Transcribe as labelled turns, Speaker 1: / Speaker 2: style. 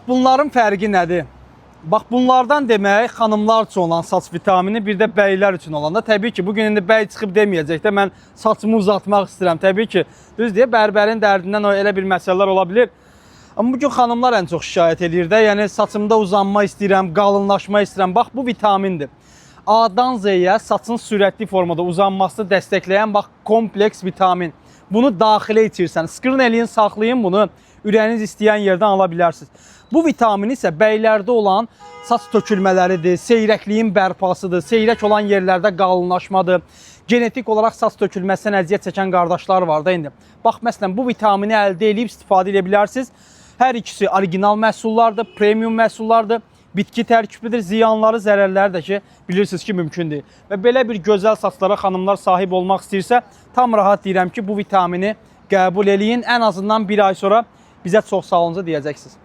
Speaker 1: bunların fərqi nədir? Bax, bunlardan demək xanımlar üçün olan saç vitamini, bir də bəylər üçün olanda. Təbii ki, bugün indi bəy çıxıb deməyəcək də, mən saçımı uzatmaq istəyirəm. Təbii ki, düz deyə bərbərin dərdindən elə bir məsələlər ola bilir. Amma bugün xanımlar ən çox şikayət edir də, yəni saçımda uzanma istəyirəm, qalınlaşma istəyirəm. Bax, bu vitamindir. A-dan Z-yə saçın sürətli formada uzanmasını dəstəkləyən bax, kompleks vitamin. Bunu daxilə içirsən. Skrin eləyin, saxlayın bunu. Ürəyiniz istəyən yerdən ala bilərsiniz. Bu vitamin isə bəylərdə olan saç tökülmələridir, seyrəkliyin bərpasıdır, seyrək olan yerlərdə qalınlaşmadır. Genetik olaraq saç tökülməsindən əziyyət çəkən qardaşlar var da indi. Bax, məsələn, bu vitamini əldə edib istifadə edə bilərsiniz. Hər ikisi orijinal məhsullardır, premium məhsullardır. Bitki tərkibidir, ziyanları, zərərləri də ki, bilirsiniz ki, mümkün deyil. Və belə bir gözəl saçlara xanımlar sahib olmaq istəyirsə, tam rahat deyirəm ki, bu vitamini qəbul eləyin. Ən azından bir ay sonra bizə çox sağ olunca deyəcəksiniz.